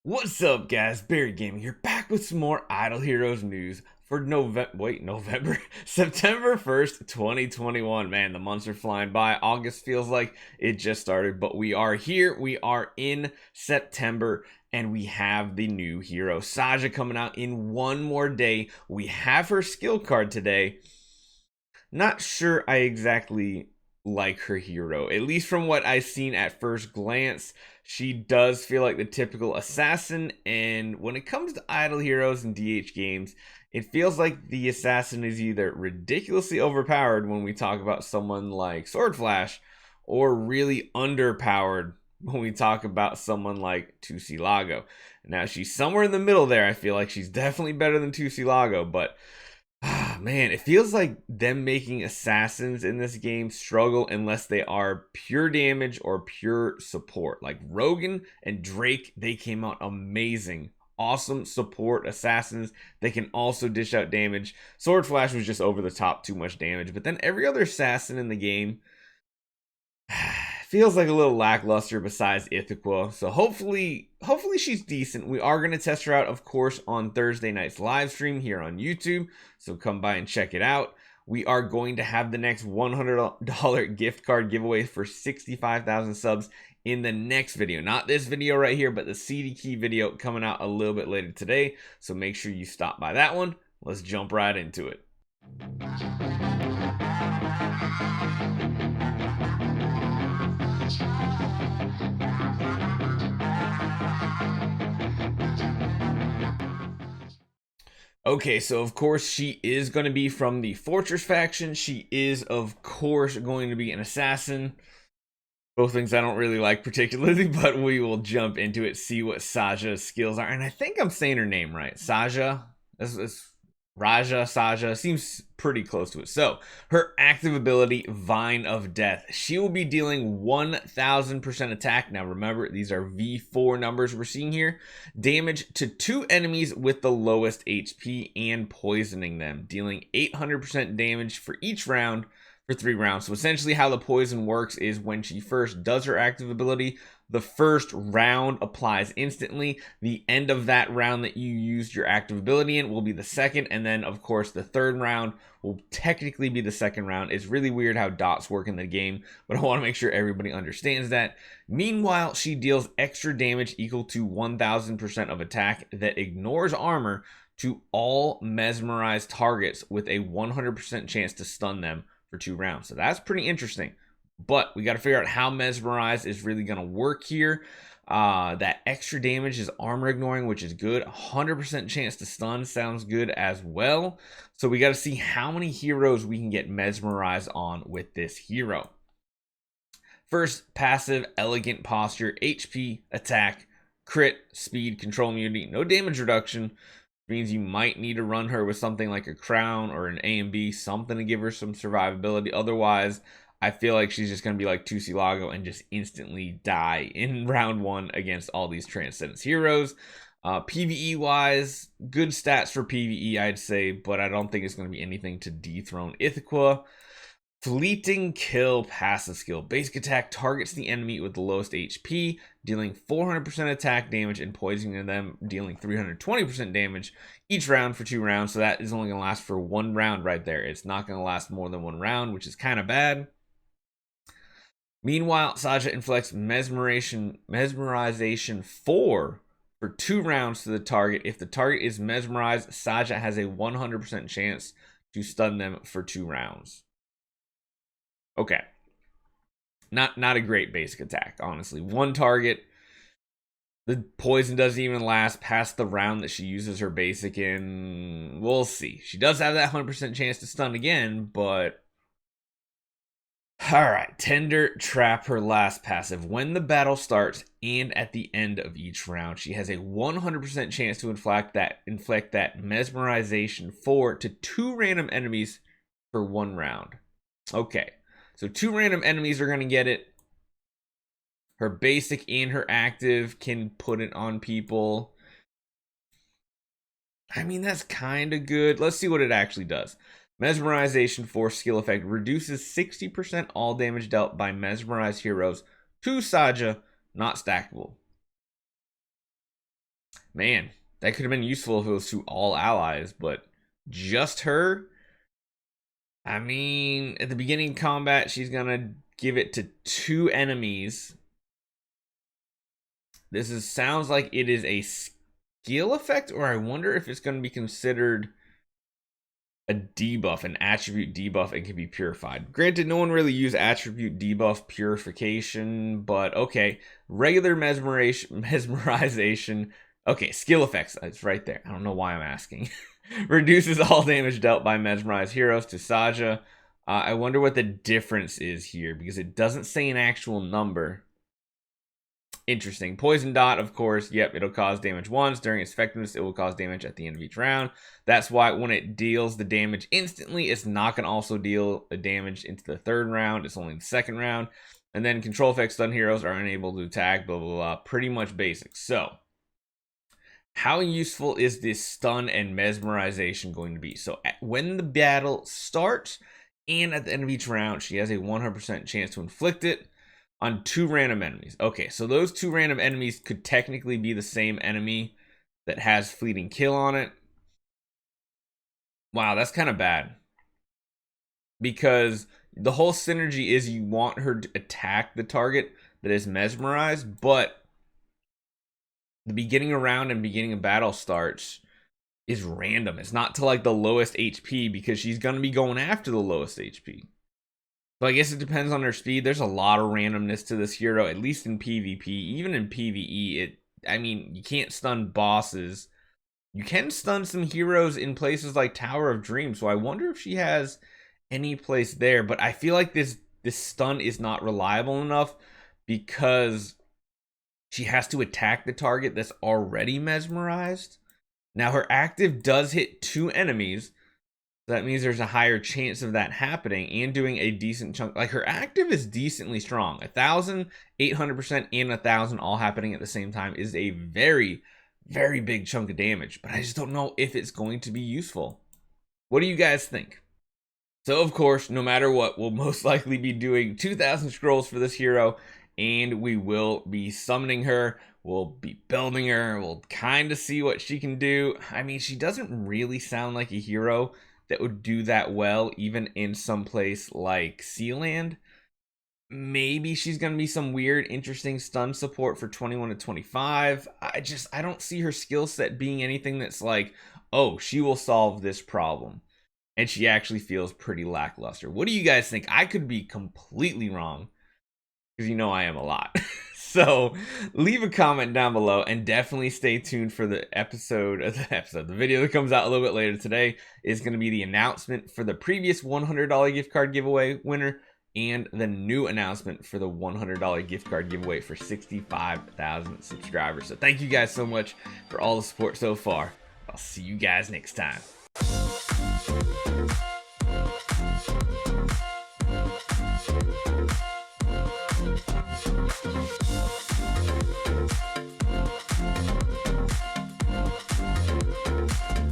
What's up, guys? Barry Gaming here, back with some more Idle Heroes news for November, September 1st, 2021. Man, the months are flying by. August feels like it just started, but we are here. We are in September, and we have the new hero, Saja, coming out in one more day. We have her skill card today. Not sure I exactly like her hero, at least from what I've seen at first glance. She does feel like the typical assassin, and when it comes to idle heroes in DH games, it feels like the assassin is either ridiculously overpowered when we talk about someone like Sword Flash, or really underpowered when we talk about someone like Tusilago. Now, she's somewhere in the middle there. I feel like she's definitely better than Tusilago, but man, it feels like them making assassins in this game struggle unless they are pure damage or pure support. Like Rogan and Drake, they came out amazing. Awesome support assassins. They can also dish out damage. Sword Flash was just over the top, too much damage. But then every other assassin in the game feels like a little lackluster besides Ithaca. So hopefully she's decent. We are going to test her out, of course, on Thursday night's live stream here on YouTube. So come by and check it out. We are going to have the next $100 gift card giveaway for 65,000 subs in the next video. Not this video right here, but the CD key video coming out a little bit later today. So make sure you stop by that one. Let's jump right into it. Okay, so of course she is going to be from the Fortress faction. She is, of course, going to be an assassin. Both things I don't really like particularly, but we will jump into it, see what Saja's skills are. And I think I'm saying her name right. Saja. That's Raja, Saja. Seems pretty close to it. So, her active ability, Vine of Death. She will be dealing 1000% attack. Now, remember, these are V4 numbers we're seeing here. Damage to 2 enemies with the lowest HP and poisoning them. Dealing 800% damage for each round for 3 rounds. So essentially how the poison works is when she first does her active ability, the first round applies instantly. The end of that round that you used your active ability in will be the second, and then of course the third round will technically be the second round. It's really weird how dots work in the game, but I want to make sure everybody understands that. Meanwhile, she deals extra damage equal to 1000% of attack that ignores armor to all mesmerized targets with a 100% chance to stun them for 2 rounds. So that's pretty interesting. But we got to figure out how Mesmerize is really going to work here. That extra damage is armor ignoring, which is good. 100% chance to stun sounds good as well. So we got to see how many heroes we can get Mesmerized on with this hero. First, passive, elegant posture, HP, attack, crit, speed, control immunity, no damage reduction. Means you might need to run her with something like a crown or an A and B, something to give her some survivability. Otherwise, I feel like she's just going to be like Tusilago and just instantly die in round 1 against all these Transcendence heroes. PvE wise, good stats for PvE, I'd say, but I don't think it's going to be anything to dethrone Ithaca. Fleeting Kill passive skill. Basic attack targets the enemy with the lowest HP, dealing 400% attack damage and poisoning them, dealing 320% damage each round for 2 rounds. So that is only going to last for 1 round right there. It's not going to last more than 1 round, which is kind of bad. Meanwhile, Saja inflicts Mesmerization 4 for 2 rounds to the target. If the target is mesmerized, Saja has a 100% chance to stun them for 2 rounds. Okay. Not a great basic attack, honestly. 1 target. The poison doesn't even last past the round that she uses her basic in. We'll see. She does have that 100% chance to stun again, but... Alright, Tender Trap, her last passive. When the battle starts and at the end of each round, she has a 100% chance to inflict that Mesmerization 4 to 2 random enemies for 1 round. Okay. So 2 random enemies are going to get it. Her basic and her active can put it on people. I mean, that's kind of good. Let's see what it actually does. Mesmerization 4 skill effect reduces 60% all damage dealt by mesmerized heroes to Saja, not stackable. Man, that could have been useful if it was to all allies, but just her? I mean, at the beginning of combat, she's gonna give it to 2 enemies. Sounds like it is a skill effect, or I wonder if it's gonna be considered a debuff, an attribute debuff, and can be purified. Granted, no one really used attribute debuff purification, but okay. Regular mesmerization. Okay, skill effects. It's right there. I don't know why I'm asking. Reduces all damage dealt by mesmerized heroes to Saja. I wonder what the difference is here, because it doesn't say an actual number. Interesting. Poison dot, of course. Yep, it'll cause damage once. During its effectiveness, it will cause damage at the end of each round. That's why when it deals the damage instantly, it's not going to also deal the damage into the 3rd round. It's only the 2nd round. And then control effects stun heroes are unable to attack, blah, blah, blah. Pretty much basic. So, how useful is this stun and mesmerization going to be? So, when the battle starts and at the end of each round, she has a 100% chance to inflict it on 2 random enemies. Okay, so those 2 random enemies could technically be the same enemy that has fleeting kill on it. Wow, that's kind of bad. Because the whole synergy is you want her to attack the target that is mesmerized, but the beginning of round and beginning of battle starts is random. It's not to like the lowest HP, because she's going to be going after the lowest HP. So I guess it depends on her speed. There's a lot of randomness to this hero, at least in PvP. Even in PvE, I mean, you can't stun bosses. You can stun some heroes in places like Tower of Dreams, so I wonder if she has any place there. But I feel like this stun is not reliable enough, because she has to attack the target that's already mesmerized. Now, her active does hit 2 enemies. That means there's a higher chance of that happening and doing a decent chunk. Like, her active is decently strong. 1,000, 800%, and 1,000 all happening at the same time is a very, very big chunk of damage. But I just don't know if it's going to be useful. What do you guys think? So, of course, no matter what, we'll most likely be doing 2,000 scrolls for this hero. And we will be summoning her. We'll be building her. We'll kind of see what she can do. I mean, she doesn't really sound like a hero that would do that well, even in some place like Sealand. Maybe she's going to be some weird, interesting stun support for 21 to 25. I don't see her skill set being anything that's like, oh, she will solve this problem. And she actually feels pretty lackluster. What do you guys think? I could be completely wrong, because you know I am a lot. So leave a comment down below, and definitely stay tuned for the the video that comes out a little bit later today is going to be the announcement for the previous $100 gift card giveaway winner and the new announcement for the $100 gift card giveaway for 65,000 subscribers. So thank you guys so much for all the support so far. I'll see you guys next time.